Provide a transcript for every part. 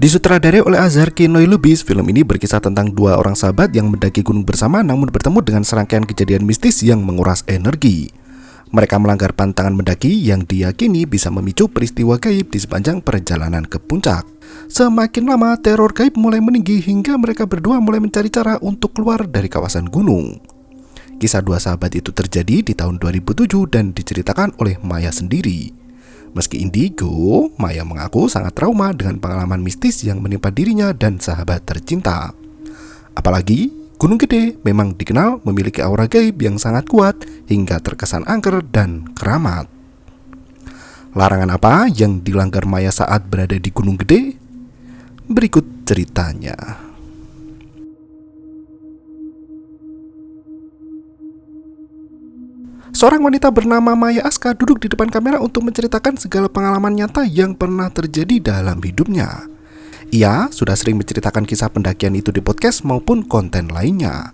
Disutradarai oleh Azhar Kinoy Lubis, film ini berkisah tentang dua orang sahabat yang mendaki gunung bersama namun bertemu dengan serangkaian kejadian mistis yang menguras energi. Mereka melanggar pantangan mendaki yang diyakini bisa memicu peristiwa gaib di sepanjang perjalanan ke puncak. Semakin lama, teror gaib mulai meninggi hingga mereka berdua mulai mencari cara untuk keluar dari kawasan gunung. Kisah dua sahabat itu terjadi di tahun 2007 dan diceritakan oleh Maya sendiri. Meski indigo, Maya mengaku sangat trauma dengan pengalaman mistis yang menimpa dirinya dan sahabat tercinta. Apalagi, Gunung Gede memang dikenal memiliki aura gaib yang sangat kuat hingga terkesan angker dan keramat. Larangan apa yang dilanggar Maya saat berada di Gunung Gede? Berikut ceritanya. Seorang wanita bernama Maya Aska duduk di depan kamera untuk menceritakan segala pengalaman nyata yang pernah terjadi dalam hidupnya. Ia sudah sering menceritakan kisah pendakian itu di podcast maupun konten lainnya.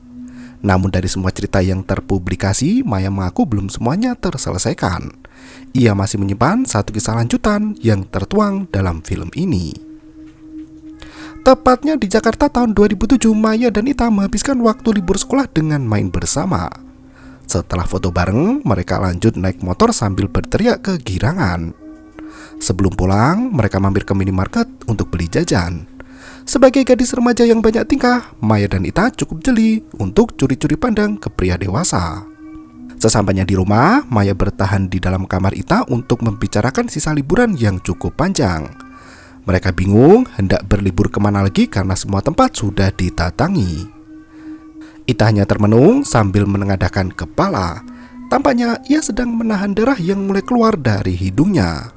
Namun dari semua cerita yang terpublikasi, Maya mengaku belum semuanya terselesaikan. Ia masih menyimpan satu kisah lanjutan yang tertuang dalam film ini. Tepatnya di Jakarta tahun 2007, Maya dan Ita menghabiskan waktu libur sekolah dengan main bersama. Setelah foto bareng, mereka lanjut naik motor sambil berteriak kegirangan. Sebelum pulang, mereka mampir ke minimarket untuk beli jajan. Sebagai gadis remaja yang banyak tingkah, Maya dan Ita cukup jeli untuk curi-curi pandang ke pria dewasa. Sesampainya di rumah, Maya bertahan di dalam kamar Ita untuk membicarakan sisa liburan yang cukup panjang. Mereka bingung hendak berlibur kemana lagi karena semua tempat sudah ditatangi. Ita hanya termenung sambil menengadahkan kepala. Tampaknya ia sedang menahan darah yang mulai keluar dari hidungnya.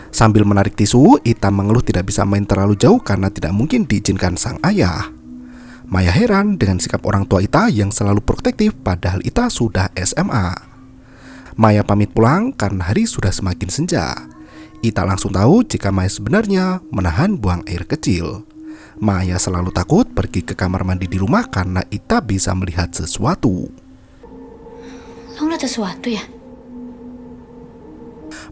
Sambil menarik tisu, Ita mengeluh tidak bisa main terlalu jauh karena tidak mungkin diizinkan sang ayah. Maya heran dengan sikap orang tua Ita yang selalu protektif padahal Ita sudah SMA. Maya pamit pulang karena hari sudah semakin senja. Ita langsung tahu jika Maya sebenarnya menahan buang air kecil. Maya selalu takut pergi ke kamar mandi di rumah karena Ita bisa melihat sesuatu. Lo ngeliat sesuatu ya?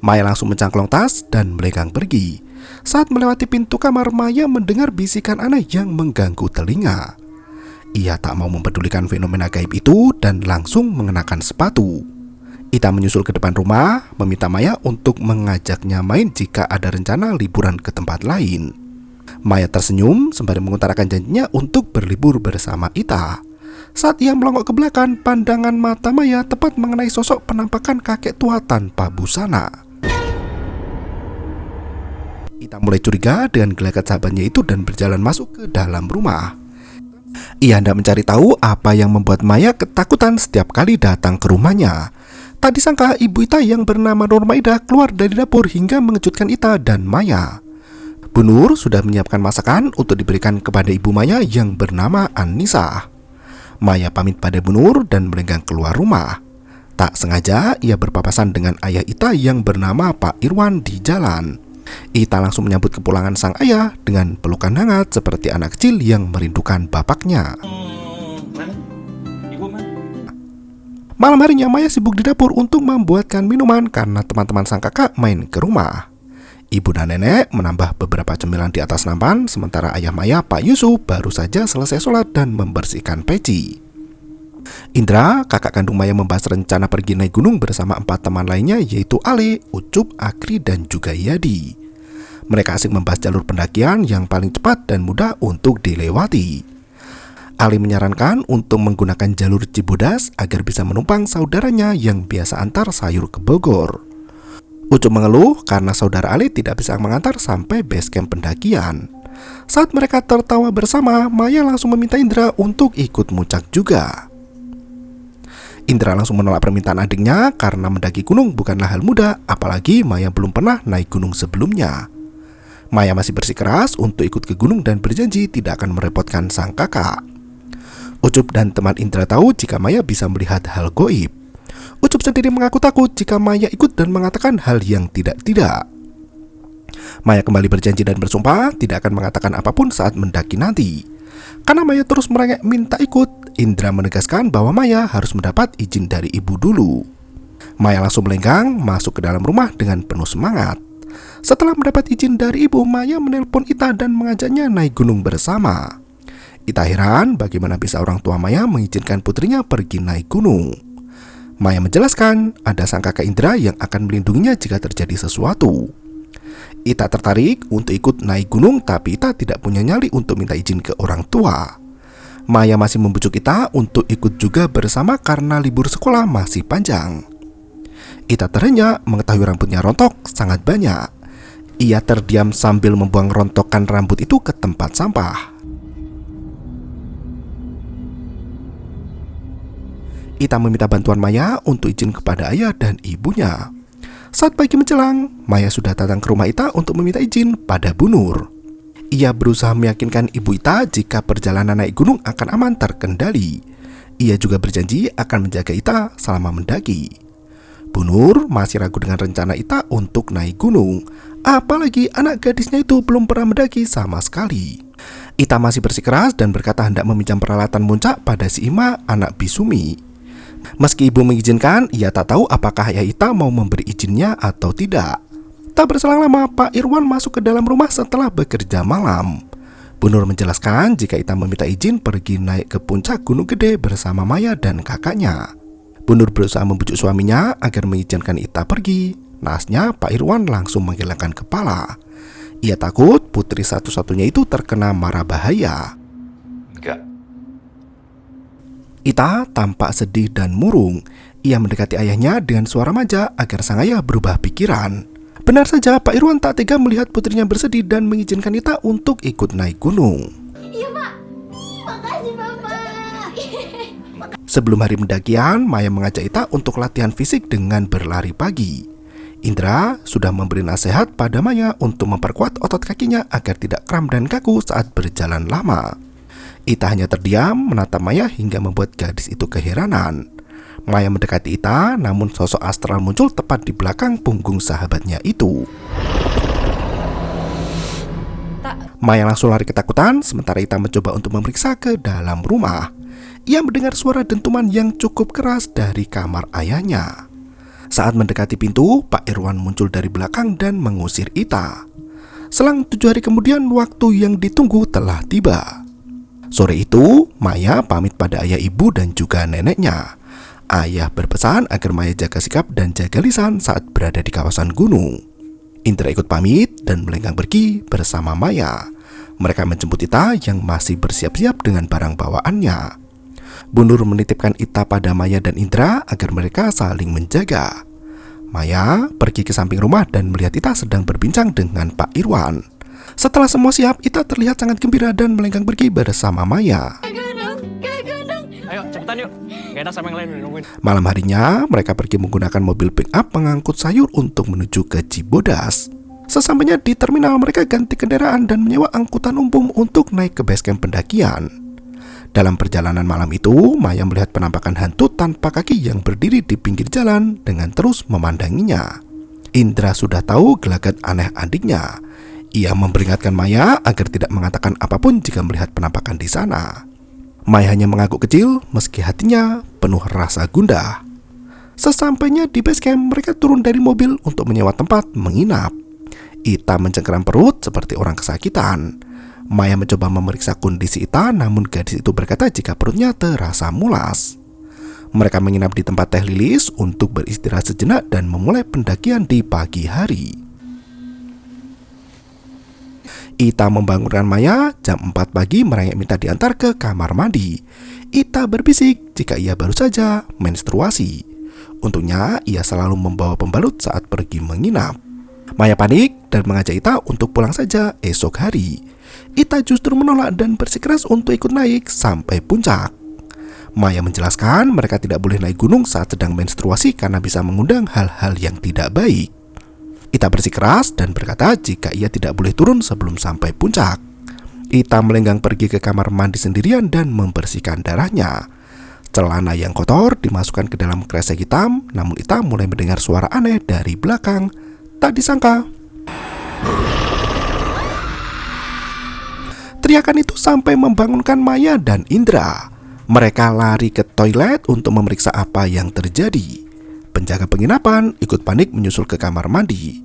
Maya langsung mencangklong tas dan melenggang pergi. Saat melewati pintu kamar, Maya mendengar bisikan aneh yang mengganggu telinga. Ia tak mau mempedulikan fenomena gaib itu dan langsung mengenakan sepatu. Ita menyusul ke depan rumah, meminta Maya untuk mengajaknya main jika ada rencana liburan ke tempat lain. Maya tersenyum sembari mengutarakan janjinya untuk berlibur bersama Ita. Saat ia melongok ke belakang, pandangan mata Maya tepat mengenai sosok penampakan kakek tua tanpa busana. Ita mulai curiga dengan gelagat sahabatnya itu dan berjalan masuk ke dalam rumah. Ia hendak mencari tahu apa yang membuat Maya ketakutan setiap kali datang ke rumahnya. Tak disangka ibu Ita yang bernama Nur Maida keluar dari dapur hingga mengejutkan Ita dan Maya. Bu Nur sudah menyiapkan masakan untuk diberikan kepada ibu Maya yang bernama Anissa. Maya pamit pada Bu Nur dan melenggang keluar rumah. Tak sengaja ia berpapasan dengan ayah Ita yang bernama Pak Irwan di jalan. Ita langsung menyambut kepulangan sang ayah dengan pelukan hangat seperti anak kecil yang merindukan bapaknya. Malam harinya Maya sibuk di dapur untuk membuatkan minuman karena teman-teman sang kakak main ke rumah. Ibu dan nenek menambah beberapa cemilan di atas nampan, sementara ayah Maya, Pak Yusuf, baru saja selesai sholat dan membersihkan peci. Indra, kakak kandung Maya, membahas rencana pergi naik gunung bersama 4 teman lainnya, yaitu Ale, Ucup, Akri, dan juga Yadi. Mereka asik membahas jalur pendakian yang paling cepat dan mudah untuk dilewati. Ale menyarankan untuk menggunakan jalur Cibodas agar bisa menumpang saudaranya yang biasa antar sayur ke Bogor. Ucup mengeluh karena saudara Ali tidak bisa mengantar sampai base camp pendakian. Saat mereka tertawa bersama, Maya langsung meminta Indra untuk ikut muncak juga. Indra langsung menolak permintaan adiknya karena mendaki gunung bukanlah hal mudah, apalagi Maya belum pernah naik gunung sebelumnya. Maya masih bersikeras untuk ikut ke gunung dan berjanji tidak akan merepotkan sang kakak. Ucup dan teman Indra tahu jika Maya bisa melihat hal goib. Ucup sendiri mengaku takut jika Maya ikut dan mengatakan hal yang tidak-tidak. Maya kembali berjanji dan bersumpah tidak akan mengatakan apapun saat mendaki nanti. Karena Maya terus merengek minta ikut, Indra menegaskan bahwa Maya harus mendapat izin dari ibu dulu. Maya langsung melenggang masuk ke dalam rumah dengan penuh semangat. Setelah mendapat izin dari ibu, Maya menelpon Ita dan mengajaknya naik gunung bersama. Ita heran bagaimana bisa orang tua Maya mengizinkan putrinya pergi naik gunung. Maya menjelaskan ada sang kakak Indra yang akan melindunginya jika terjadi sesuatu. Ita tertarik untuk ikut naik gunung, tapi Ita tidak punya nyali untuk minta izin ke orang tua. Maya masih membujuk Ita untuk ikut juga bersama karena libur sekolah masih panjang. Ita terhenyak mengetahui rambutnya rontok sangat banyak. Ia terdiam sambil membuang rontokan rambut itu ke tempat sampah. Ita meminta bantuan Maya untuk izin kepada ayah dan ibunya. Saat pagi menjelang, Maya sudah datang ke rumah Ita untuk meminta izin pada Bu Nur. Ia berusaha meyakinkan ibu Ita jika perjalanan naik gunung akan aman terkendali. Ia juga berjanji akan menjaga Ita selama mendaki. Bu Nur masih ragu dengan rencana Ita untuk naik gunung, apalagi anak gadisnya itu belum pernah mendaki sama sekali. Ita masih bersikeras dan berkata hendak meminjam peralatan muncak pada si Ima, anak Bisumi. Meski ibu mengizinkan, ia tak tahu apakah ayah Ita mau memberi izinnya atau tidak. Tak berselang lama, Pak Irwan masuk ke dalam rumah setelah bekerja malam. Bu Nur menjelaskan jika Ita meminta izin pergi naik ke puncak Gunung Gede bersama Maya dan kakaknya. Bu Nur berusaha membujuk suaminya agar mengizinkan Ita pergi. Naasnya, Pak Irwan langsung menggelengkan kepala. Ia takut putri satu-satunya itu terkena mara bahaya. Enggak. Ita tampak sedih dan murung. Ia mendekati ayahnya dengan suara manja agar sang ayah berubah pikiran. Benar saja, Pak Irwan tak tega melihat putrinya bersedih dan mengizinkan Ita untuk ikut naik gunung. Iya, Pak. Makasih, Bapak. Sebelum hari pendakian, Maya mengajak Ita untuk latihan fisik dengan berlari pagi. Indra sudah memberi nasihat pada Maya untuk memperkuat otot kakinya agar tidak kram dan kaku saat berjalan lama. Ita hanya terdiam menatap Maya hingga membuat gadis itu keheranan. Maya mendekati Ita, namun sosok astral muncul tepat di belakang punggung sahabatnya itu. Maya langsung lari ketakutan, sementara Ita mencoba untuk memeriksa ke dalam rumah. Ia mendengar suara dentuman yang cukup keras dari kamar ayahnya. Saat mendekati pintu, Pak Irwan muncul dari belakang dan mengusir Ita. Selang 7 hari kemudian, waktu yang ditunggu telah tiba. Sore itu, Maya pamit pada ayah, ibu, dan juga neneknya. Ayah berpesan agar Maya jaga sikap dan jaga lisan saat berada di kawasan gunung. Indra ikut pamit dan melenggang pergi bersama Maya. Mereka menjemput Ita yang masih bersiap-siap dengan barang bawaannya. Bu Nur menitipkan Ita pada Maya dan Indra agar mereka saling menjaga. Maya pergi ke samping rumah dan melihat Ita sedang berbincang dengan Pak Irwan. Setelah semua siap, Ita terlihat sangat gembira dan melenggang pergi bersama Maya. Ayo cepetan yuk. Gak enak sama yang lain nungguin. Malam harinya, mereka pergi menggunakan mobil pick-up pengangkut sayur untuk menuju ke Cibodas. Sesampainya di terminal, mereka ganti kendaraan dan menyewa angkutan umum untuk naik ke basecamp pendakian. Dalam perjalanan malam itu, Maya melihat penampakan hantu tanpa kaki yang berdiri di pinggir jalan dengan terus memandanginya. Indra sudah tahu gelagat aneh adiknya. Ia memperingatkan Maya agar tidak mengatakan apapun jika melihat penampakan di sana. Maya hanya mengangguk kecil meski hatinya penuh rasa gundah. Sesampainya di basecamp, mereka turun dari mobil untuk menyewa tempat menginap. Ita mencengkeram perut seperti orang kesakitan. Maya mencoba memeriksa kondisi Ita, namun gadis itu berkata jika perutnya terasa mulas. Mereka menginap di tempat Teh Lilis untuk beristirahat sejenak dan memulai pendakian di pagi hari. Ita membangunkan Maya jam 4 pagi merengek minta diantar ke kamar mandi. Ita berbisik jika ia baru saja menstruasi. Untungnya ia selalu membawa pembalut saat pergi menginap. Maya panik dan mengajak Ita untuk pulang saja esok hari. Ita justru menolak dan bersikeras untuk ikut naik sampai puncak. Maya menjelaskan mereka tidak boleh naik gunung saat sedang menstruasi karena bisa mengundang hal-hal yang tidak baik. Ita bersikeras dan berkata jika ia tidak boleh turun sebelum sampai puncak. Ita melenggang pergi ke kamar mandi sendirian dan membersihkan darahnya. Celana yang kotor dimasukkan ke dalam kresek hitam, namun Ita mulai mendengar suara aneh dari belakang. Tak disangka, teriakan itu sampai membangunkan Maya dan Indra. Mereka lari ke toilet untuk memeriksa apa yang terjadi. Penjaga penginapan ikut panik menyusul ke kamar mandi.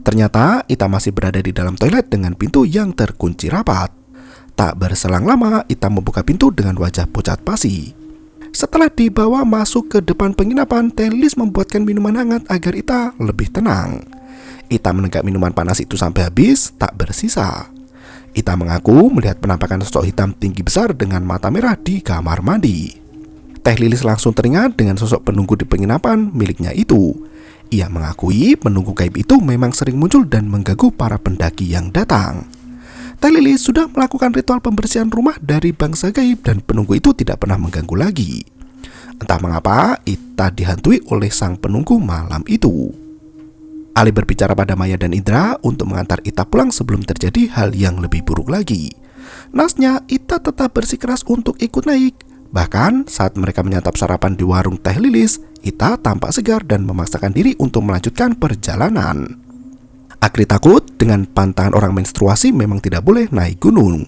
Ternyata Ita masih berada di dalam toilet dengan pintu yang terkunci rapat. Tak berselang lama, Ita membuka pintu dengan wajah pucat pasi. Setelah dibawa masuk ke depan penginapan, Teh Lilis membuatkan minuman hangat agar Ita lebih tenang. Ita menenggak minuman panas itu sampai habis, tak bersisa. Ita mengaku melihat penampakan sosok hitam tinggi besar dengan mata merah di kamar mandi. Teh Lilis langsung teringat dengan sosok penunggu di penginapan miliknya itu. Ia mengakui penunggu gaib itu memang sering muncul dan mengganggu para pendaki yang datang. Teh Lilis sudah melakukan ritual pembersihan rumah dari bangsa gaib dan penunggu itu tidak pernah mengganggu lagi. Entah mengapa, Ita dihantui oleh sang penunggu malam itu. Ali berbicara pada Maya dan Indra untuk mengantar Ita pulang sebelum terjadi hal yang lebih buruk lagi. Nasnya, Ita tetap bersikeras untuk ikut naik. Bahkan saat mereka menyantap sarapan di warung Teh Lilis, Ita tampak segar dan memaksakan diri untuk melanjutkan perjalanan. Akri takut dengan pantangan orang menstruasi memang tidak boleh naik gunung.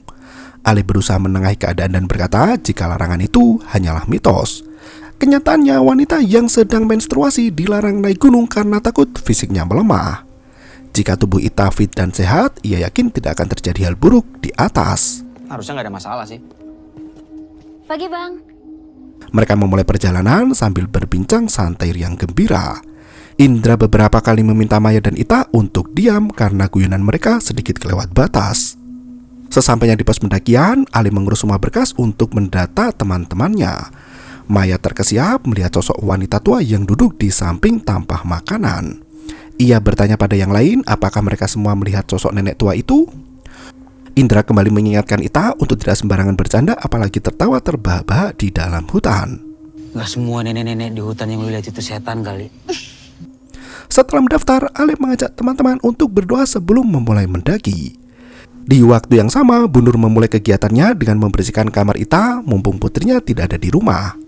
Ali berusaha menengahi keadaan dan berkata jika larangan itu hanyalah mitos. Kenyataannya wanita yang sedang menstruasi dilarang naik gunung karena takut fisiknya melemah. Jika tubuh Ita fit dan sehat, ia yakin tidak akan terjadi hal buruk di atas. Harusnya nggak ada masalah sih. Pagi bang. Mereka memulai perjalanan sambil berbincang santai riang gembira. Indra beberapa kali meminta Maya dan Ita untuk diam karena guyonan mereka sedikit kelewat batas. Sesampainya di pos pendakian, Ali mengurus semua berkas untuk mendata teman-temannya. Maya terkesiap melihat sosok wanita tua yang duduk di samping tampah makanan. Ia bertanya pada yang lain apakah mereka semua melihat sosok nenek tua itu. Indra kembali mengingatkan Ita untuk tidak sembarangan bercanda apalagi tertawa terbahak-bahak di dalam hutan. Gak semua nenek-nenek di hutan yang lu lihat itu setan kali. Setelah mendaftar, Ali mengajak teman-teman untuk berdoa sebelum memulai mendaki. Di waktu yang sama, Bu Nur memulai kegiatannya dengan membersihkan kamar Ita mumpung putrinya tidak ada di rumah.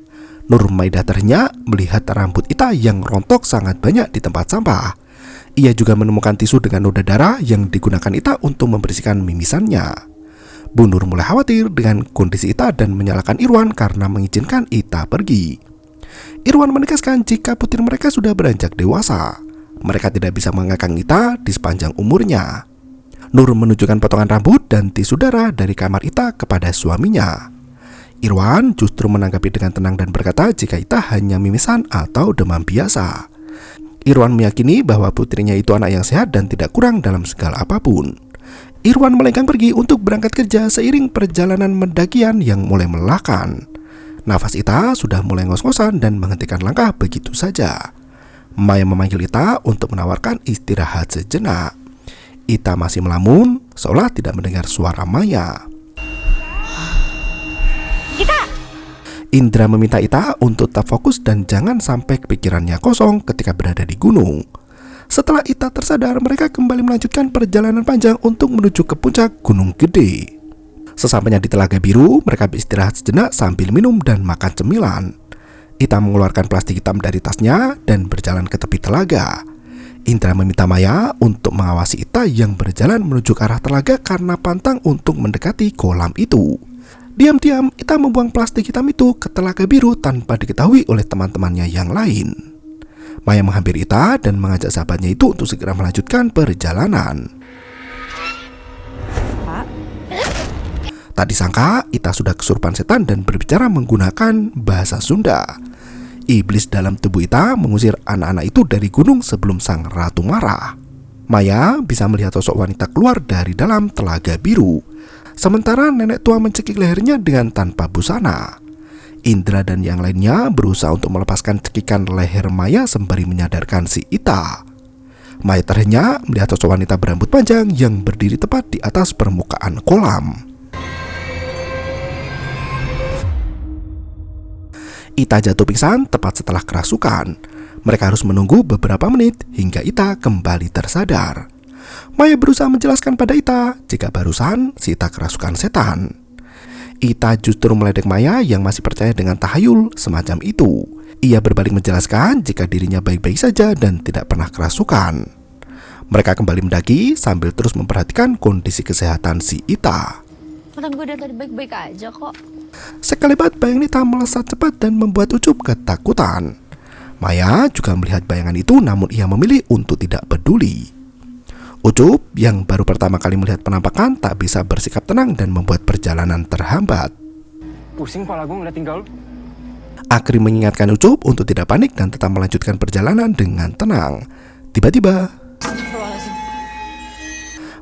Nur Maidah terhenyak melihat rambut Ita yang rontok sangat banyak di tempat sampah. Ia juga menemukan tisu dengan noda darah yang digunakan Ita untuk membersihkan mimisannya. Bu Nur mulai khawatir dengan kondisi Ita dan menyalahkan Irwan karena mengizinkan Ita pergi. Irwan menegaskan jika putri mereka sudah beranjak dewasa. Mereka tidak bisa mengekang Ita di sepanjang umurnya. Nur menunjukkan potongan rambut dan tisu darah dari kamar Ita kepada suaminya. Irwan justru menanggapi dengan tenang dan berkata jika Ita hanya mimisan atau demam biasa. Irwan meyakini bahwa putrinya itu anak yang sehat dan tidak kurang dalam segala apapun. Irwan melenggang pergi untuk berangkat kerja seiring perjalanan mendakian yang mulai melelahkan. Nafas Ita sudah mulai ngos-ngosan dan menghentikan langkah begitu saja. Maya memanggil Ita untuk menawarkan istirahat sejenak. Ita masih melamun, seolah tidak mendengar suara Maya. Indra meminta Ita untuk tetap fokus dan jangan sampai pikirannya kosong ketika berada di gunung. Setelah Ita tersadar, mereka kembali melanjutkan perjalanan panjang untuk menuju ke puncak Gunung Gede. Sesampainya di Telaga Biru, mereka beristirahat sejenak sambil minum dan makan cemilan. Ita mengeluarkan plastik hitam dari tasnya dan berjalan ke tepi telaga. Indra meminta Maya untuk mengawasi Ita yang berjalan menuju ke arah telaga karena pantang untuk mendekati kolam itu. Diam-diam, Ita membuang plastik hitam itu ke Telaga Biru tanpa diketahui oleh teman-temannya yang lain. Maya menghampiri Ita dan mengajak sahabatnya itu untuk segera melanjutkan perjalanan. Pak? Tak disangka, Ita sudah kesurupan setan dan berbicara menggunakan bahasa Sunda. Iblis dalam tubuh Ita mengusir anak-anak itu dari gunung sebelum sang ratu marah. Maya bisa melihat sosok wanita keluar dari dalam Telaga Biru. Sementara nenek tua mencekik lehernya dengan tanpa busana. Indra dan yang lainnya berusaha untuk melepaskan cekikan leher Maya sembari menyadarkan si Ita. Maya terhenyak melihat sosok wanita berambut panjang yang berdiri tepat di atas permukaan kolam. Ita jatuh pingsan tepat setelah kerasukan. Mereka harus menunggu beberapa menit hingga Ita kembali tersadar. Maya berusaha menjelaskan pada Ita jika barusan si Ita kerasukan setan. Ita justru meledek Maya yang masih percaya dengan tahayul semacam itu. Ia berbalik menjelaskan jika dirinya baik-baik saja dan tidak pernah kerasukan. Mereka kembali mendaki sambil terus memperhatikan kondisi kesehatan si Ita. Padahal gue dari tadi baik-baik aja kok. Sekelebat bayangan Ita melesat cepat dan membuat Ucup ketakutan. Maya juga melihat bayangan itu namun ia memilih untuk tidak peduli. Ucup yang baru pertama kali melihat penampakan tak bisa bersikap tenang dan membuat perjalanan terhambat. Pusing kepala gue ngeliat tinggal lu. Akri mengingatkan Ucup untuk tidak panik dan tetap melanjutkan perjalanan dengan tenang. Tiba-tiba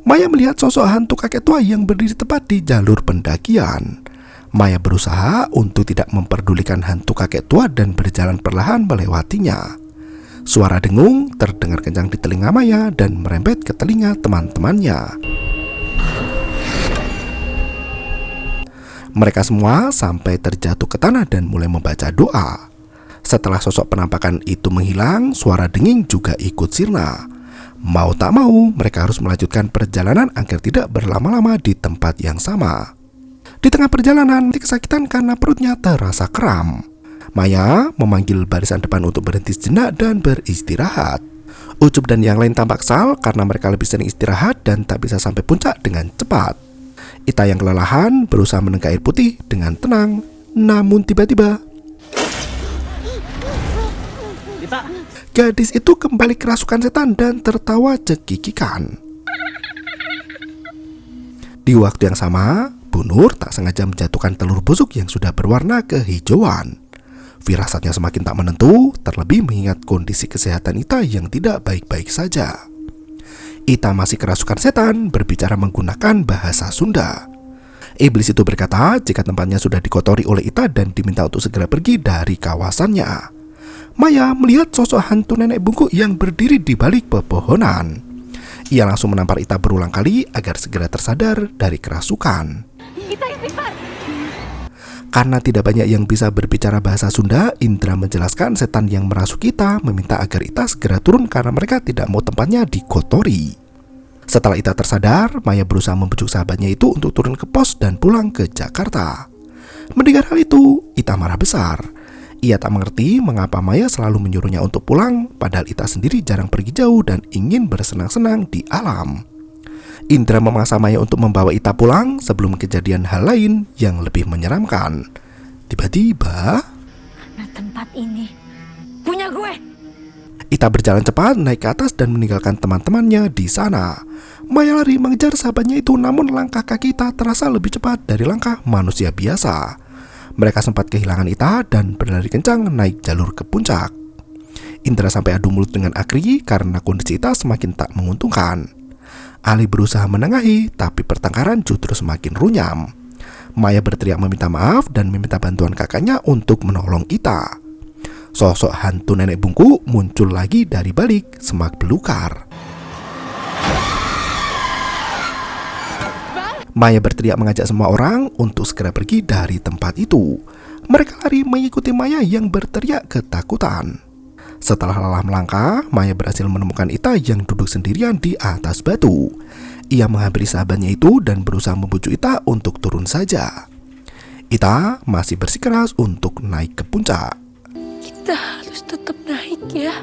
Maya melihat sosok hantu kakek tua yang berdiri tepat di jalur pendakian. Maya berusaha untuk tidak memperdulikan hantu kakek tua dan berjalan perlahan melewatinya. Suara dengung terdengar kencang di telinga Maya dan merembet ke telinga teman-temannya. Mereka semua sampai terjatuh ke tanah dan mulai membaca doa. Setelah sosok penampakan itu menghilang, suara denging juga ikut sirna. Mau tak mau, mereka harus melanjutkan perjalanan agar tidak berlama-lama di tempat yang sama. Di tengah perjalanan, kesakitan karena perutnya terasa kram. Maya memanggil barisan depan untuk berhenti sejenak dan beristirahat. Ucup dan yang lain tampak kesal karena mereka lebih sering istirahat dan tak bisa sampai puncak dengan cepat. Ita yang kelelahan berusaha menenggak air putih dengan tenang, namun tiba-tiba Ita, gadis itu kembali kerasukan setan dan tertawa cekikikan. Di waktu yang sama, Bu Nur tak sengaja menjatuhkan telur busuk yang sudah berwarna kehijauan. Firasatnya semakin tak menentu, terlebih mengingat kondisi kesehatan Ita yang tidak baik-baik saja. Ita masih kerasukan setan berbicara menggunakan bahasa Sunda. Iblis itu berkata jika tempatnya sudah dikotori oleh Ita dan diminta untuk segera pergi dari kawasannya. Maya melihat sosok hantu nenek bungkuk yang berdiri di balik pepohonan. Ia langsung menampar Ita berulang kali agar segera tersadar dari kerasukan. Ita istighfar. Karena tidak banyak yang bisa berbicara bahasa Sunda, Indra menjelaskan setan yang merasuki Ita meminta agar Ita segera turun karena mereka tidak mau tempatnya dikotori. Setelah Ita tersadar, Maya berusaha membujuk sahabatnya itu untuk turun ke pos dan pulang ke Jakarta. Mendengar hal itu, Ita marah besar. Ia tak mengerti mengapa Maya selalu menyuruhnya untuk pulang, padahal Ita sendiri jarang pergi jauh dan ingin bersenang-senang di alam. Indra memaksa Maya untuk membawa Ita pulang sebelum kejadian hal lain yang lebih menyeramkan. Tiba-tiba, Nah, tempat ini punya gue. Ita berjalan cepat naik ke atas dan meninggalkan teman-temannya di sana. Maya lari mengejar sahabatnya itu, namun langkah kaki Ita terasa lebih cepat dari langkah manusia biasa. Mereka sempat kehilangan Ita dan berlari kencang naik jalur ke puncak. Indra sampai adu mulut dengan Akri karena kondisi Ita semakin tak menguntungkan. Ali berusaha menengahi, tapi pertengkaran justru semakin runyam. Maya berteriak meminta maaf dan meminta bantuan kakaknya untuk menolong Ita. Sosok hantu nenek bungkuk muncul lagi dari balik semak belukar. Maya berteriak mengajak semua orang untuk segera pergi dari tempat itu. Mereka lari mengikuti Maya yang berteriak ketakutan. Setelah lelah melangkah, Maya berhasil menemukan Ita yang duduk sendirian di atas batu. Ia menghampiri sahabatnya itu dan berusaha membujuk Ita untuk turun saja. Ita masih bersikeras untuk naik ke puncak. Kita harus tetap naik ya.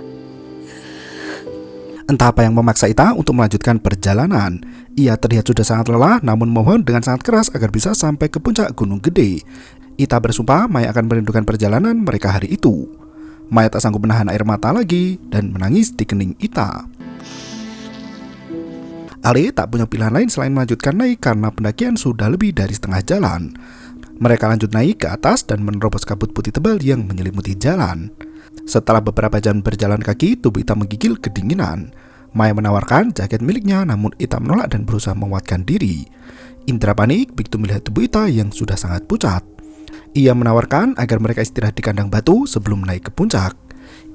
Entah apa yang memaksa Ita untuk melanjutkan perjalanan. Ia terlihat sudah sangat lelah, namun mohon dengan sangat keras agar bisa sampai ke puncak Gunung Gede. Ita bersumpah Maya akan merindukan perjalanan mereka hari itu. Maya tak sanggup menahan air mata lagi dan menangis di kening Ita. Ali tak punya pilihan lain selain melanjutkan naik karena pendakian sudah lebih dari setengah jalan. Mereka lanjut naik ke atas dan menerobos kabut putih tebal yang menyelimuti jalan. Setelah beberapa jam berjalan kaki, tubuh Ita menggigil kedinginan. Maya menawarkan jaket miliknya, namun Ita menolak dan berusaha menguatkan diri. Indra panik begitu melihat tubuh Ita yang sudah sangat pucat. Ia menawarkan agar mereka istirahat di kandang batu sebelum naik ke puncak.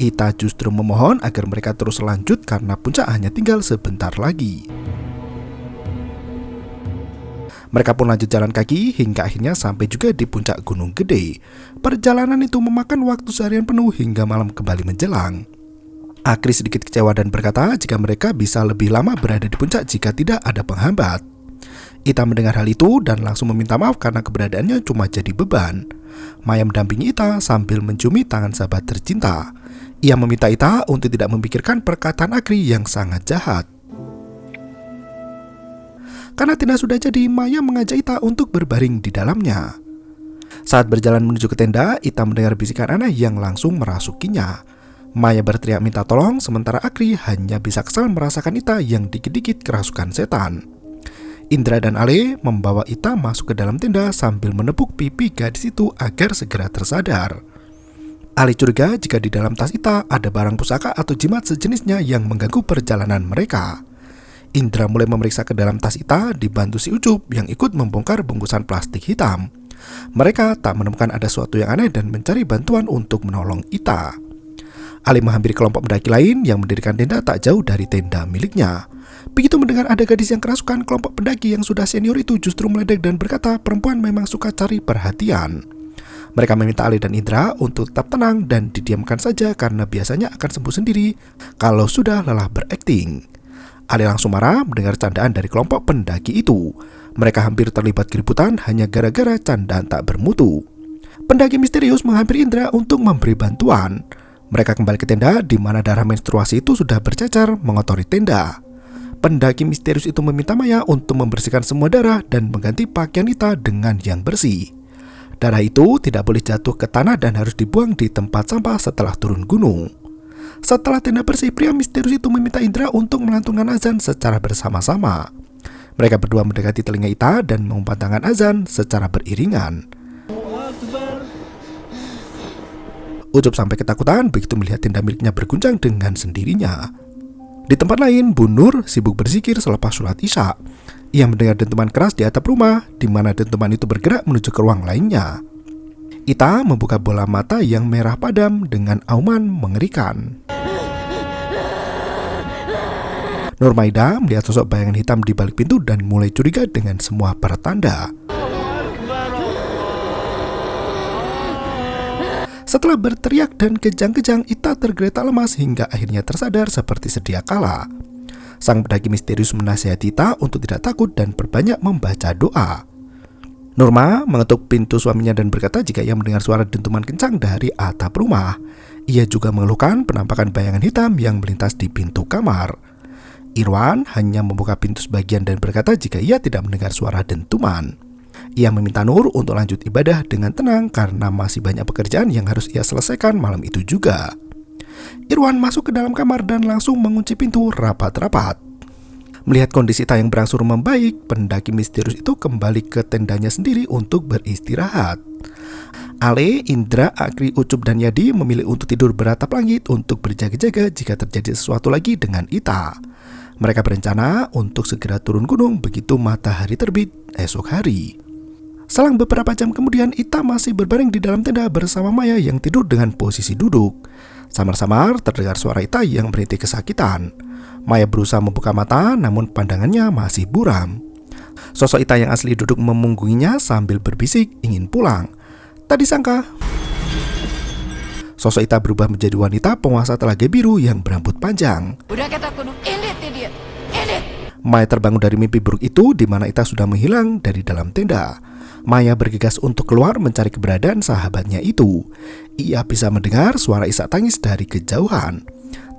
Ita justru memohon agar mereka terus lanjut karena puncak hanya tinggal sebentar lagi. Mereka pun lanjut jalan kaki hingga akhirnya sampai juga di puncak Gunung Gede. Perjalanan itu memakan waktu seharian penuh hingga malam kembali menjelang. Akri sedikit kecewa dan berkata jika mereka bisa lebih lama berada di puncak jika tidak ada penghambat. Ita mendengar hal itu dan langsung meminta maaf karena keberadaannya cuma jadi beban. Maya mendampingi Ita sambil menciumi tangan sahabat tercinta. Ia meminta Ita untuk tidak memikirkan perkataan Akri yang sangat jahat. Karena tidak sudah jadi, Maya mengajak Ita untuk berbaring di dalamnya. Saat berjalan menuju ke tenda, Ita mendengar bisikan aneh yang langsung merasukinya. Maya berteriak minta tolong, sementara Akri hanya bisa kesal merasakan Ita yang dikit-dikit kerasukan setan. Indra dan Ale membawa Ita masuk ke dalam tenda sambil menepuk pipi gadis itu agar segera tersadar. Ale curiga jika di dalam tas Ita ada barang pusaka atau jimat sejenisnya yang mengganggu perjalanan mereka. Indra mulai memeriksa ke dalam tas Ita dibantu si Ucup yang ikut membongkar bungkusan plastik hitam. Mereka tak menemukan ada sesuatu yang aneh dan mencari bantuan untuk menolong Ita. Ale menghampiri kelompok pendaki lain yang mendirikan tenda tak jauh dari tenda miliknya. Begitu mendengar ada gadis yang kerasukan, kelompok pendaki yang sudah senior itu justru meledek dan berkata perempuan memang suka cari perhatian. Mereka meminta Ale dan Indra untuk tetap tenang dan didiamkan saja karena biasanya akan sembuh sendiri kalau sudah lelah berakting. Ale langsung marah mendengar candaan dari kelompok pendaki itu. Mereka hampir terlibat keributan hanya gara-gara candaan tak bermutu. Pendaki misterius menghampiri Indra untuk memberi bantuan. Mereka kembali ke tenda di mana darah menstruasi itu sudah bercacar mengotori tenda. Pendaki misterius itu meminta Maya untuk membersihkan semua darah dan mengganti pakaian Ita dengan yang bersih. Darah itu tidak boleh jatuh ke tanah dan harus dibuang di tempat sampah setelah turun gunung. Setelah tenda bersih, pria misterius itu meminta Indra untuk melantunkan azan secara bersama-sama. Mereka berdua mendekati telinga Ita dan mengumandangkan azan secara beriringan. Ucup sampai ketakutan begitu melihat tenda miliknya berguncang dengan sendirinya. Di tempat lain, Bu Nur sibuk berzikir selepas sholat Isya. Ia mendengar dentuman keras di atap rumah, di mana dentuman itu bergerak menuju ke ruang lainnya. Ita membuka bola mata yang merah padam dengan auman mengerikan. Nurmaida melihat sosok bayangan hitam di balik pintu dan mulai curiga dengan semua pertanda. Setelah berteriak dan kejang-kejang, Ita tergeletak lemas hingga akhirnya tersadar seperti sedia kala. Sang pendaki misterius menasihati Ita untuk tidak takut dan perbanyak membaca doa. Nurma mengetuk pintu suaminya dan berkata jika ia mendengar suara dentuman kencang dari atap rumah. Ia juga mengeluhkan penampakan bayangan hitam yang melintas di pintu kamar. Irwan hanya membuka pintu sebagian dan berkata jika ia tidak mendengar suara dentuman. Ia meminta Nur untuk lanjut ibadah dengan tenang karena masih banyak pekerjaan yang harus ia selesaikan malam itu juga. Irwan masuk ke dalam kamar dan langsung mengunci pintu rapat-rapat. Melihat kondisi Ita yang berangsur membaik, pendaki misterius itu kembali ke tendanya sendiri untuk beristirahat. Ale, Indra, Akri, Ucup, dan Yadi memilih untuk tidur beratap langit untuk berjaga-jaga jika terjadi sesuatu lagi dengan Ita. Mereka berencana untuk segera turun gunung begitu matahari terbit esok hari. Selang beberapa jam kemudian, Ita masih berbaring di dalam tenda bersama Maya yang tidur dengan posisi duduk. Samar-samar terdengar suara Ita yang merintih kesakitan. Maya berusaha membuka mata, namun pandangannya masih buram. Sosok Ita yang asli duduk memunggunginya sambil berbisik ingin pulang. Tak disangka, sosok Ita berubah menjadi wanita penguasa telaga biru yang berambut panjang. Udah kata kudu ini dia. Ini. Maya terbangun dari mimpi buruk itu di mana Ita sudah menghilang dari dalam tenda. Maya bergegas untuk keluar mencari keberadaan sahabatnya itu. Ia bisa mendengar suara isak tangis dari kejauhan.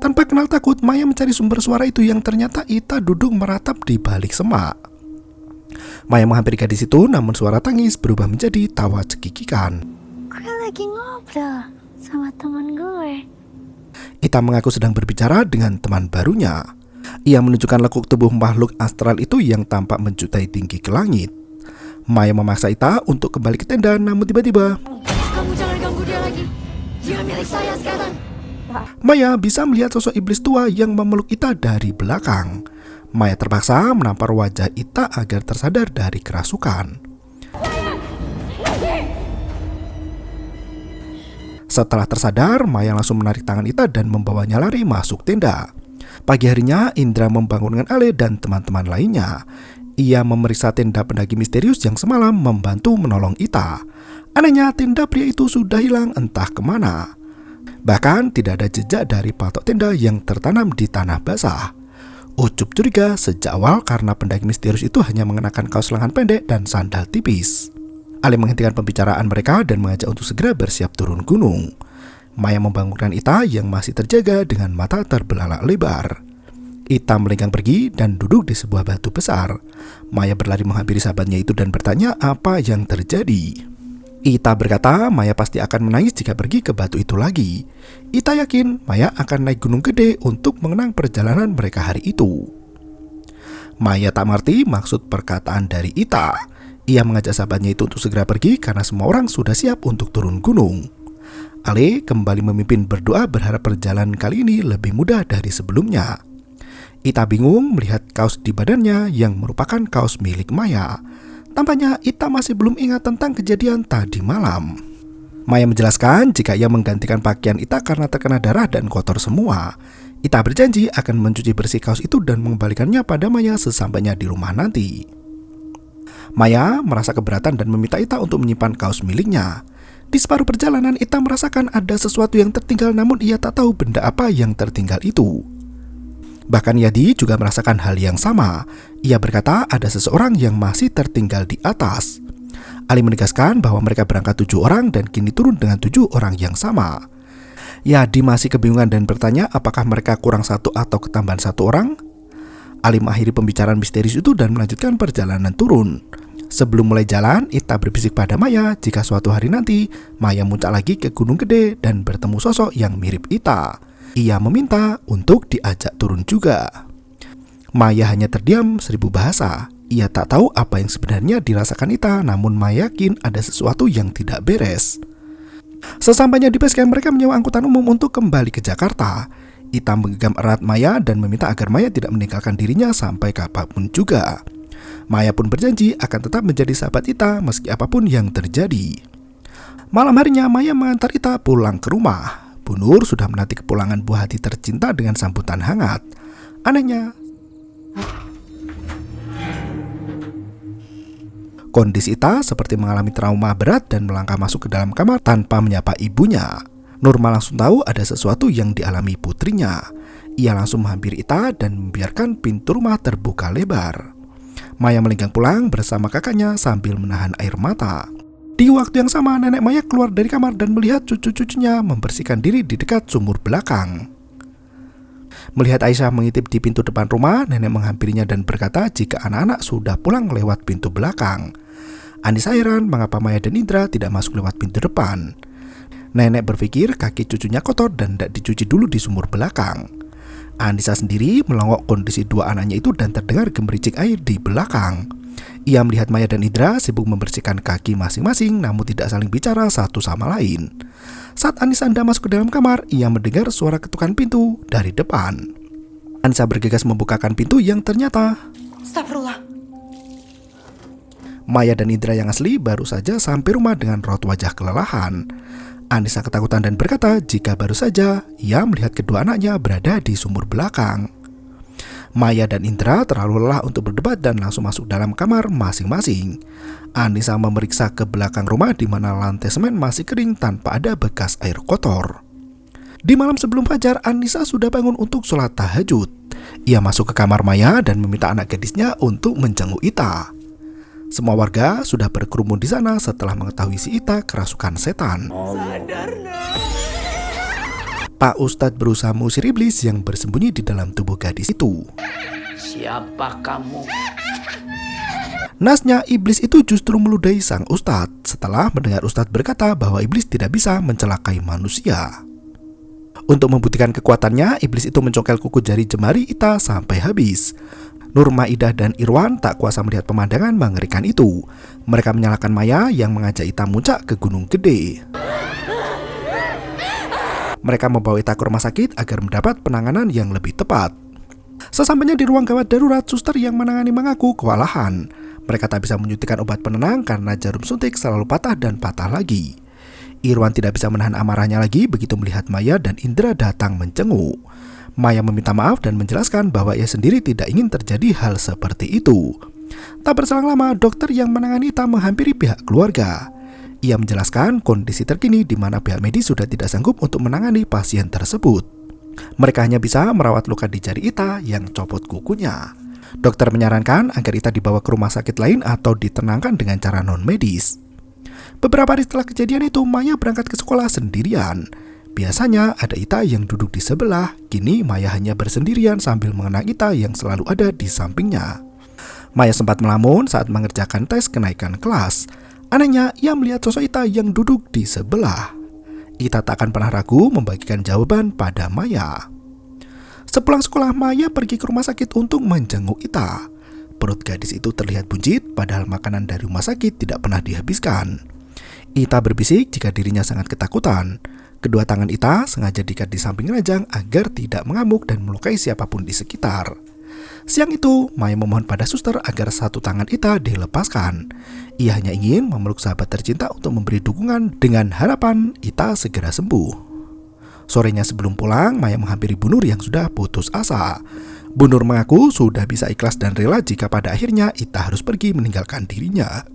Tanpa kenal takut, Maya mencari sumber suara itu yang ternyata Ita duduk meratap di balik semak. Maya menghampiri gadis itu, namun suara tangis berubah menjadi tawa cekikikan. Gue lagi ngobrol sama teman gue. Ita mengaku sedang berbicara dengan teman barunya. Ia menunjukkan lekuk tubuh makhluk astral itu yang tampak menjutai tinggi ke langit. Maya memaksa Ita untuk kembali ke tenda, namun tiba-tiba Kamu jangan ganggu dia lagi. Dia milik saya sekarang. Maya bisa melihat sosok iblis tua yang memeluk Ita dari belakang. Maya terpaksa menampar wajah Ita agar tersadar dari kerasukan. Setelah tersadar, Maya langsung menarik tangan Ita dan membawanya lari masuk tenda. Pagi harinya, Indra membangunkan Ale dan teman-teman lainnya. Ia memeriksa tenda pendaki misterius yang semalam membantu menolong Ita. Anehnya, tenda pria itu sudah hilang entah kemana. Bahkan tidak ada jejak dari patok tenda yang tertanam di tanah basah. Ucup curiga sejak awal karena pendaki misterius itu hanya mengenakan kaos lengan pendek dan sandal tipis. Ale menghentikan pembicaraan mereka dan mengajak untuk segera bersiap turun gunung. Maya membangunkan Ita yang masih terjaga dengan mata terbelalak lebar. Ita melenggang pergi dan duduk di sebuah batu besar. Maya berlari menghampiri sahabatnya itu dan bertanya apa yang terjadi. Ita berkata Maya pasti akan menangis jika pergi ke batu itu lagi. Ita yakin Maya akan naik gunung gede untuk mengenang perjalanan mereka hari itu. Maya tak mengerti maksud perkataan dari Ita. Ia mengajak sahabatnya itu untuk segera pergi karena semua orang sudah siap untuk turun gunung. Ale kembali memimpin berdoa berharap perjalanan kali ini lebih mudah dari sebelumnya. Ita bingung melihat kaos di badannya yang merupakan kaos milik Maya. Tampaknya Ita masih belum ingat tentang kejadian tadi malam. Maya menjelaskan jika ia menggantikan pakaian Ita karena terkena darah dan kotor semua. Ita berjanji akan mencuci bersih kaos itu dan mengembalikannya pada Maya sesampainya di rumah nanti. Maya merasa keberatan dan meminta Ita untuk menyimpan kaos miliknya. Di separuh perjalanan Ita merasakan ada sesuatu yang tertinggal, namun ia tak tahu benda apa yang tertinggal itu. Bahkan Yadi juga merasakan hal yang sama. Ia berkata ada seseorang yang masih tertinggal di atas. Ali menegaskan bahwa mereka berangkat 7 orang dan kini turun dengan 7 orang yang sama. Yadi masih kebingungan dan bertanya apakah mereka kurang 1 atau ketambahan 1 orang. Ali mengakhiri pembicaraan misterius itu dan melanjutkan perjalanan turun. Sebelum mulai jalan, Ita berbisik pada Maya jika suatu hari nanti Maya muncak lagi ke gunung gede dan bertemu sosok yang mirip Ita. Ia meminta untuk diajak turun juga. Maya hanya terdiam 1000 bahasa. Ia tak tahu apa yang sebenarnya dirasakan Ita, namun Maya yakin ada sesuatu yang tidak beres. Sesampainya di base camp, mereka menyewa angkutan umum untuk kembali ke Jakarta. Ita menggenggam erat Maya dan meminta agar Maya tidak meninggalkan dirinya sampai kapanpun juga. Maya pun berjanji akan tetap menjadi sahabat Ita meski apapun yang terjadi. Malam harinya Maya mengantar Ita pulang ke rumah. Bu Nur sudah menanti kepulangan buah hati tercinta dengan sambutan hangat. Anehnya, kondisi Ita seperti mengalami trauma berat dan melangkah masuk ke dalam kamar tanpa menyapa ibunya. Nurma langsung tahu ada sesuatu yang dialami putrinya. Ia langsung menghampiri Ita dan membiarkan pintu rumah terbuka lebar. Maya melenggang pulang bersama kakaknya sambil menahan air mata. Di waktu yang sama, nenek Maya keluar dari kamar dan melihat cucu-cucunya membersihkan diri di dekat sumur belakang. Melihat Aisyah mengintip di pintu depan rumah, nenek menghampirinya dan berkata jika anak-anak sudah pulang lewat pintu belakang. Anissa heran mengapa Maya dan Indra tidak masuk lewat pintu depan. Nenek berpikir kaki cucunya kotor dan tidak dicuci dulu di sumur belakang. Anissa sendiri melongok kondisi 2 anaknya itu dan terdengar gemericik air di belakang. Ia melihat Maya dan Indra sibuk membersihkan kaki masing-masing namun tidak saling bicara satu sama lain. Saat Anissa hendak masuk ke dalam kamar, ia mendengar suara ketukan pintu dari depan. Anissa bergegas membukakan pintu yang ternyata Astagfirullah. Maya dan Indra yang asli baru saja sampai rumah dengan raut wajah kelelahan. Anissa ketakutan dan berkata jika baru saja ia melihat kedua anaknya berada di sumur belakang. Maya dan Indra terlalu lelah untuk berdebat dan langsung masuk dalam kamar masing-masing. Anissa memeriksa ke belakang rumah di mana lantai semen masih kering tanpa ada bekas air kotor. Di malam sebelum fajar, Anissa sudah bangun untuk sholat tahajud. Ia masuk ke kamar Maya dan meminta anak gadisnya untuk menjenguk Ita. Semua warga sudah berkerumun di sana setelah mengetahui si Ita kerasukan setan. Pak Ustadz berusaha mengusir iblis yang bersembunyi di dalam tubuh gadis itu. Siapa kamu? Nasnya, iblis itu justru meludahi sang Ustadz setelah mendengar Ustadz berkata bahwa iblis tidak bisa mencelakai manusia. Untuk membuktikan kekuatannya, iblis itu mencongkel kuku jari jemari Ita sampai habis. Nur Maidah dan Irwan tak kuasa melihat pemandangan mengerikan itu. Mereka menyalahkan Maya yang mengajak Ita muncak ke gunung gede. Mereka membawa Ita ke rumah sakit agar mendapat penanganan yang lebih tepat. Sesampainya di ruang gawat darurat, suster yang menangani mengaku kewalahan. Mereka tak bisa menyuntikkan obat penenang karena jarum suntik selalu patah dan patah lagi. Irwan tidak bisa menahan amarahnya lagi begitu melihat Maya dan Indra datang menjenguk. Maya meminta maaf dan menjelaskan bahwa ia sendiri tidak ingin terjadi hal seperti itu. Tak berselang lama, dokter yang menangani Ita menghampiri pihak keluarga. Ia menjelaskan kondisi terkini di mana pihak medis sudah tidak sanggup untuk menangani pasien tersebut. Mereka hanya bisa merawat luka di jari Ita yang copot kukunya. Dokter menyarankan agar Ita dibawa ke rumah sakit lain atau ditenangkan dengan cara non-medis. Beberapa hari setelah kejadian itu, Maya berangkat ke sekolah sendirian. Biasanya ada Ita yang duduk di sebelah, kini Maya hanya bersendirian sambil mengenang Ita yang selalu ada di sampingnya. Maya sempat melamun saat mengerjakan tes kenaikan kelas. Anehnya, ia melihat sosok Ita yang duduk di sebelah. Ita tak akan pernah ragu membagikan jawaban pada Maya. Sepulang sekolah, Maya pergi ke rumah sakit untuk menjenguk Ita. Perut gadis itu terlihat buncit, padahal makanan dari rumah sakit tidak pernah dihabiskan. Ita berbisik jika dirinya sangat ketakutan. Kedua tangan Ita sengaja diikat di samping ranjang agar tidak mengamuk dan melukai siapapun di sekitar. Siang itu, Maya memohon pada suster agar satu tangan Ita dilepaskan. Ia hanya ingin memeluk sahabat tercinta untuk memberi dukungan dengan harapan Ita segera sembuh. Sorenya sebelum pulang, Maya menghampiri Bu Nur yang sudah putus asa. Bu Nur mengaku sudah bisa ikhlas dan rela jika pada akhirnya Ita harus pergi meninggalkan dirinya.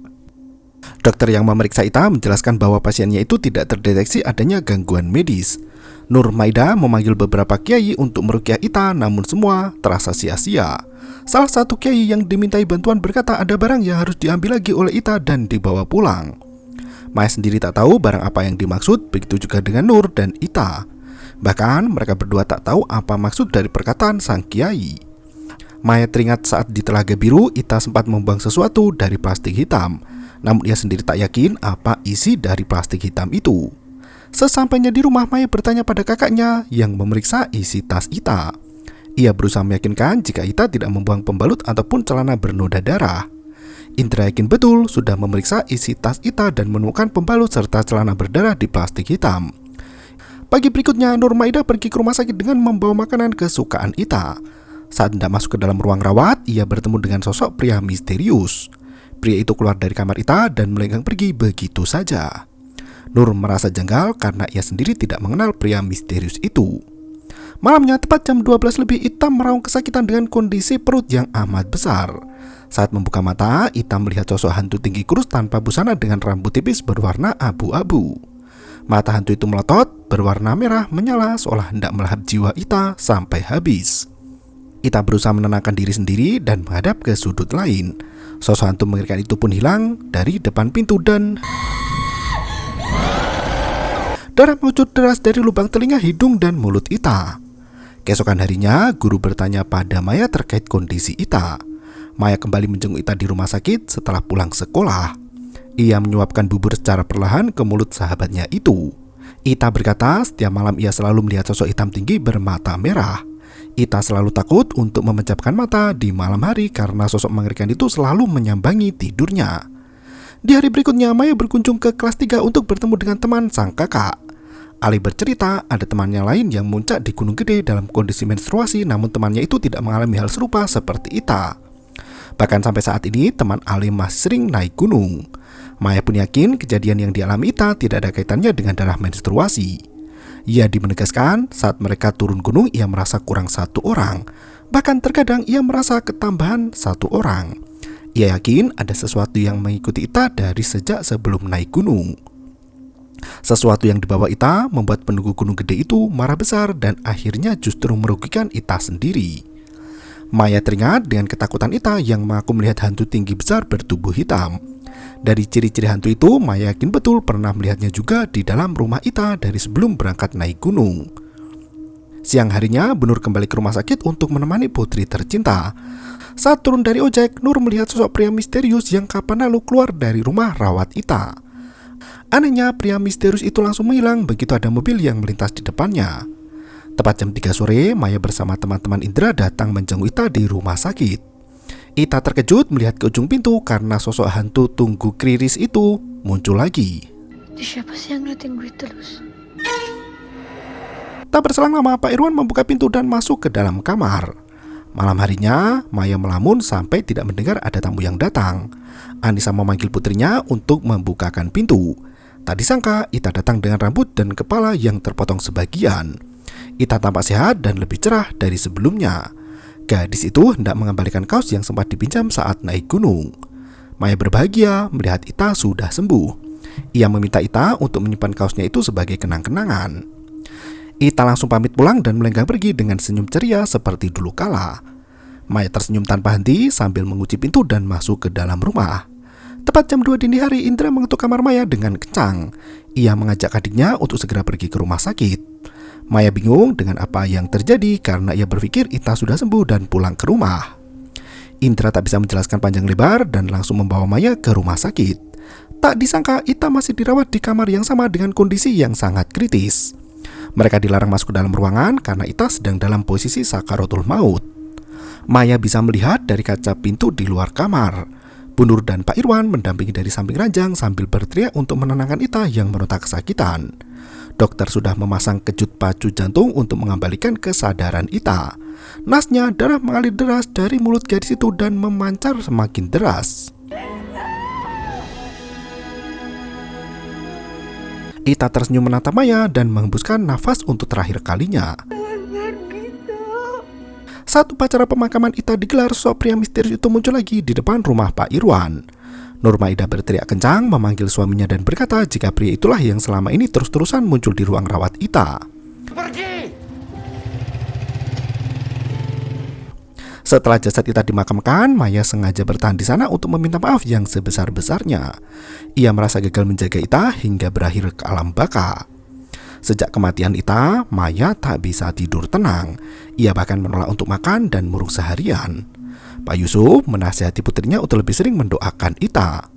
Dokter yang memeriksa Ita menjelaskan bahwa pasiennya itu tidak terdeteksi adanya gangguan medis. Nur Maida memanggil beberapa kiai untuk meruqyah Ita, namun semua terasa sia-sia. Salah satu kiai yang dimintai bantuan berkata ada barang yang harus diambil lagi oleh Ita dan dibawa pulang. Maya sendiri tak tahu barang apa yang dimaksud, begitu juga dengan Nur dan Ita. Bahkan mereka berdua tak tahu apa maksud dari perkataan sang kiai. Maya teringat saat di Telaga Biru, Ita sempat membuang sesuatu dari plastik hitam. Namun ia sendiri tak yakin apa isi dari plastik hitam itu. Sesampainya di rumah, Maya bertanya pada kakaknya yang memeriksa isi tas Ita. Ia berusaha meyakinkan jika Ita tidak membuang pembalut ataupun celana bernoda darah. Indra yakin betul sudah memeriksa isi tas Ita dan menemukan pembalut serta celana berdarah di plastik hitam. Pagi berikutnya, Nur Maida pergi ke rumah sakit dengan membawa makanan kesukaan Ita. Saat hendak masuk ke dalam ruang rawat, ia bertemu dengan sosok pria misterius. Pria itu keluar dari kamar Ita dan melenggang pergi begitu saja. Nur merasa janggal karena ia sendiri tidak mengenal pria misterius itu. Malamnya, tepat jam 12 lebih, Ita meraung kesakitan dengan kondisi perut yang amat besar. Saat membuka mata, Ita melihat sosok hantu tinggi kurus tanpa busana dengan rambut tipis berwarna abu-abu. Mata hantu itu melotot, berwarna merah menyala seolah hendak melahap jiwa Ita sampai habis. Ita berusaha menenangkan diri sendiri dan menghadap ke sudut lain. Sosok hantu mengerikan itu pun hilang dari depan pintu dan darah mengucur deras dari lubang telinga, hidung, dan mulut Ita. Keesokan harinya, guru bertanya pada Maya terkait kondisi Ita. Maya kembali menjenguk Ita di rumah sakit setelah pulang sekolah. Ia menyuapkan bubur secara perlahan ke mulut sahabatnya itu. Ita berkata setiap malam ia selalu melihat sosok hitam tinggi bermata merah. Ita selalu takut untuk memejamkan mata di malam hari karena sosok mengerikan itu selalu menyambangi tidurnya. Di hari berikutnya, Maya berkunjung ke kelas 3 untuk bertemu dengan teman sang kakak. Ali bercerita ada temannya lain yang muncak di Gunung Gede dalam kondisi menstruasi, namun temannya itu tidak mengalami hal serupa seperti Ita. Bahkan sampai saat ini, teman Ali masih sering naik gunung. Maya pun yakin kejadian yang dialami Ita tidak ada kaitannya dengan darah menstruasi. Ia menegaskan saat mereka turun gunung ia merasa kurang satu orang. Bahkan terkadang ia merasa ketambahan satu orang. Ia yakin ada sesuatu yang mengikuti Ita dari sejak sebelum naik gunung. Sesuatu yang dibawa Ita membuat penunggu Gunung Gede itu marah besar dan akhirnya justru merugikan Ita sendiri. Maya teringat dengan ketakutan Ita yang mengaku melihat hantu tinggi besar bertubuh hitam. Dari ciri-ciri hantu itu, Maya yakin betul pernah melihatnya juga di dalam rumah Ita dari sebelum berangkat naik gunung. Siang harinya, Bu Nur kembali ke rumah sakit untuk menemani putri tercinta. Saat turun dari ojek, Nur melihat sosok pria misterius yang kapan lalu keluar dari rumah rawat Ita. Anehnya, pria misterius itu langsung menghilang begitu ada mobil yang melintas di depannya. Tepat jam 3 sore, Maya bersama teman-teman Indra datang menjenguk Ita di rumah sakit. Ita terkejut melihat ke ujung pintu karena sosok hantu tunggu kriris itu muncul lagi. Siapa sih yang ngeliatin gue terus? Tak berselang lama, Pak Irwan membuka pintu dan masuk ke dalam kamar. Malam harinya, Maya melamun sampai tidak mendengar ada tamu yang datang. Anissa memanggil putrinya untuk membukakan pintu. Tak disangka, Ita datang dengan rambut dan kepala yang terpotong sebagian. Ita tampak sehat dan lebih cerah dari sebelumnya. Gadis itu hendak mengembalikan kaos yang sempat dipinjam saat naik gunung. Maya berbahagia melihat Ita sudah sembuh. Ia meminta Ita untuk menyimpan kaosnya itu sebagai kenang-kenangan. Ita langsung pamit pulang dan melenggang pergi dengan senyum ceria seperti dulu kala. Maya tersenyum tanpa henti sambil mengunci pintu dan masuk ke dalam rumah. Tepat jam 2 dini hari, Indra mengetuk kamar Maya dengan kencang. Ia mengajak adiknya untuk segera pergi ke rumah sakit. Maya bingung dengan apa yang terjadi karena ia berpikir Ita sudah sembuh dan pulang ke rumah. Indra tak bisa menjelaskan panjang lebar dan langsung membawa Maya ke rumah sakit. Tak disangka Ita masih dirawat di kamar yang sama dengan kondisi yang sangat kritis. Mereka dilarang masuk ke dalam ruangan karena Ita sedang dalam posisi sakaratul maut. Maya bisa melihat dari kaca pintu di luar kamar. Bu Nur dan Pak Irwan mendampingi dari samping ranjang sambil berteriak untuk menenangkan Ita yang meronta kesakitan. Dokter sudah memasang kejut pacu jantung untuk mengembalikan kesadaran Ita. Nasnya darah mengalir deras dari mulut gadis itu dan memancar semakin deras. Ita tersenyum menatap Maya dan menghembuskan nafas untuk terakhir kalinya. Saat upacara pemakaman Ita digelar, sosok pria misterius itu muncul lagi di depan rumah Pak Irwan. Nurmaida berteriak kencang memanggil suaminya dan berkata jika pria itulah yang selama ini terus-terusan muncul di ruang rawat Ita. Pergi! Setelah jasad Ita dimakamkan, Maya sengaja bertahan di sana untuk meminta maaf yang sebesar-besarnya. Ia merasa gagal menjaga Ita hingga berakhir ke alam baka. Sejak kematian Ita, Maya tak bisa tidur tenang. Ia bahkan menolak untuk makan dan murung seharian. Pak Yusuf menasihati putrinya untuk lebih sering mendoakan Ita.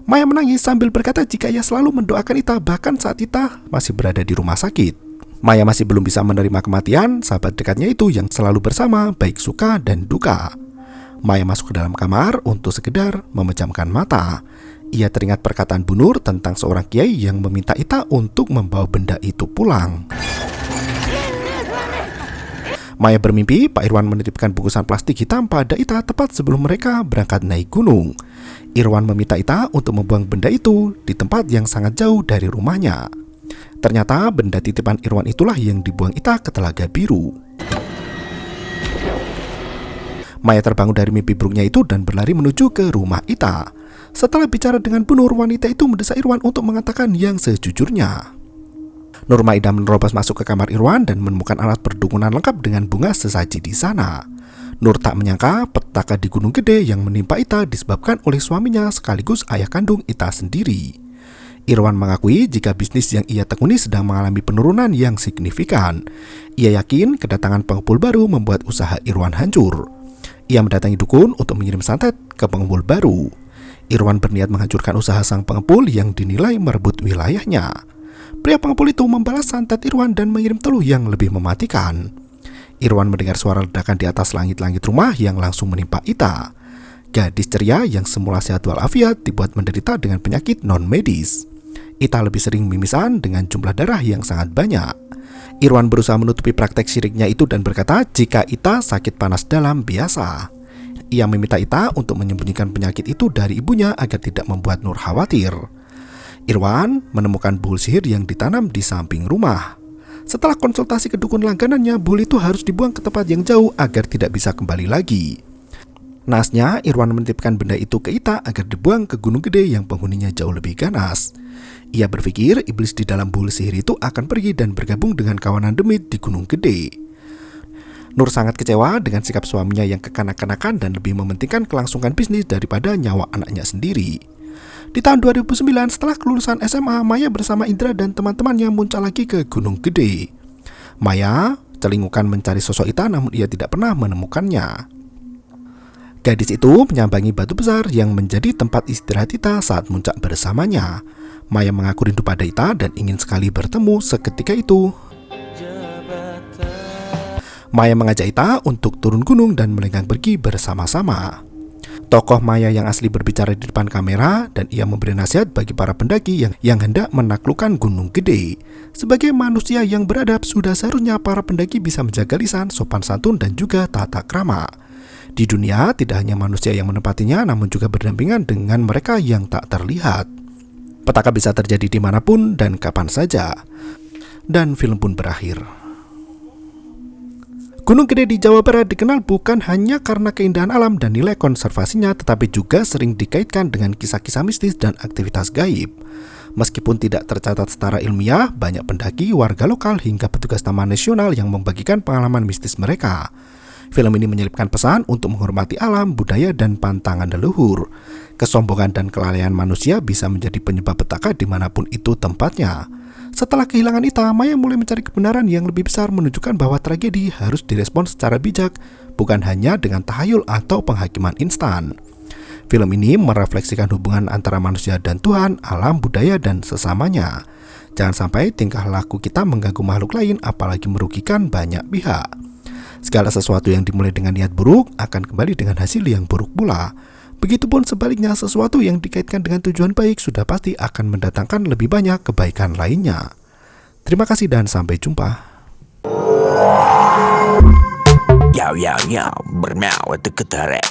Maya menangis sambil berkata jika ia selalu mendoakan Ita bahkan saat Ita masih berada di rumah sakit. Maya masih belum bisa menerima kematian sahabat dekatnya itu yang selalu bersama baik suka dan duka. Maya masuk ke dalam kamar untuk sekedar memejamkan mata. Ia teringat perkataan Bu Nur tentang seorang kiai yang meminta Ita untuk membawa benda itu pulang. Maya bermimpi Pak Irwan menitipkan bungkusan plastik hitam pada Ita tepat sebelum mereka berangkat naik gunung. Irwan meminta Ita untuk membuang benda itu di tempat yang sangat jauh dari rumahnya. Ternyata benda titipan Irwan itulah yang dibuang Ita ke Telaga Biru. Maya terbangun dari mimpi buruknya itu dan berlari menuju ke rumah Ita. Setelah bicara dengan Bu Nur, wanita itu mendesak Irwan untuk mengatakan yang sejujurnya. Nurmaida menerobos masuk ke kamar Irwan dan menemukan alat perdukunan lengkap dengan bunga sesaji di sana. Nur tak menyangka petaka di Gunung Gede yang menimpa Ita disebabkan oleh suaminya sekaligus ayah kandung Ita sendiri. Irwan mengakui jika bisnis yang ia tekuni sedang mengalami penurunan yang signifikan. Ia yakin kedatangan pengumpul baru membuat usaha Irwan hancur. Ia mendatangi dukun untuk mengirim santet ke pengumpul baru. Irwan berniat menghancurkan usaha sang pengumpul yang dinilai merebut wilayahnya. Pria pengumpul itu membalas santet Irwan dan mengirim teluh yang lebih mematikan. Irwan mendengar suara ledakan di atas langit-langit rumah yang langsung menimpa Ita. Gadis ceria yang semula sehat walafiat dibuat menderita dengan penyakit non-medis. Ita lebih sering mimisan dengan jumlah darah yang sangat banyak. Irwan berusaha menutupi praktek syiriknya itu dan berkata jika Ita sakit panas dalam biasa. Ia meminta Ita untuk menyembunyikan penyakit itu dari ibunya agar tidak membuat Nur khawatir. Irwan menemukan buhul sihir yang ditanam di samping rumah. Setelah konsultasi ke dukun langganannya, buhul itu harus dibuang ke tempat yang jauh agar tidak bisa kembali lagi. Nasnya, Irwan menitipkan benda itu ke Ita agar dibuang ke Gunung Gede yang penghuninya jauh lebih ganas. Ia berpikir iblis di dalam buhul sihir itu akan pergi dan bergabung dengan kawanan demit di Gunung Gede. Nur sangat kecewa dengan sikap suaminya yang kekanak-kanakan dan lebih mementingkan kelangsungan bisnis daripada nyawa anaknya sendiri. Di tahun 2009 setelah kelulusan SMA, Maya bersama Indra dan teman-temannya muncul lagi ke Gunung Gede. Maya celingukan mencari sosok Ita namun ia tidak pernah menemukannya. Gadis itu menyambangi batu besar yang menjadi tempat istirahat Ita saat muncak bersamanya. Maya mengaku rindu pada Ita dan ingin sekali bertemu seketika itu. Maya mengajak Ita untuk turun gunung dan melenggang pergi bersama-sama. Tokoh Maya yang asli berbicara di depan kamera dan ia memberi nasihat bagi para pendaki yang hendak menaklukkan Gunung Gede. Sebagai manusia yang beradab, sudah seharusnya para pendaki bisa menjaga lisan, sopan santun dan juga tata krama. Di dunia tidak hanya manusia yang menempatinya, namun juga berdampingan dengan mereka yang tak terlihat. Petaka bisa terjadi dimanapun dan kapan saja. Dan film pun berakhir. Gunung Gede di Jawa Barat dikenal bukan hanya karena keindahan alam dan nilai konservasinya, tetapi juga sering dikaitkan dengan kisah-kisah mistis dan aktivitas gaib. Meskipun tidak tercatat secara ilmiah, banyak pendaki, warga lokal, hingga petugas Taman Nasional yang membagikan pengalaman mistis mereka. Film ini menyelipkan pesan untuk menghormati alam, budaya, dan pantangan leluhur. Kesombongan dan kelalaian manusia bisa menjadi penyebab petaka dimanapun itu tempatnya. Setelah kehilangan Ita, Maya mulai mencari kebenaran yang lebih besar, menunjukkan bahwa tragedi harus direspon secara bijak, bukan hanya dengan tahayul atau penghakiman instan. Film ini merefleksikan hubungan antara manusia dan Tuhan, alam, budaya, dan sesamanya. Jangan sampai tingkah laku kita mengganggu makhluk lain, apalagi merugikan banyak pihak. Segala sesuatu yang dimulai dengan niat buruk akan kembali dengan hasil yang buruk pula. Begitupun sebaliknya, sesuatu yang dikaitkan dengan tujuan baik sudah pasti akan mendatangkan lebih banyak kebaikan lainnya. Terima kasih dan sampai jumpa. Yo, bermau itu ketara.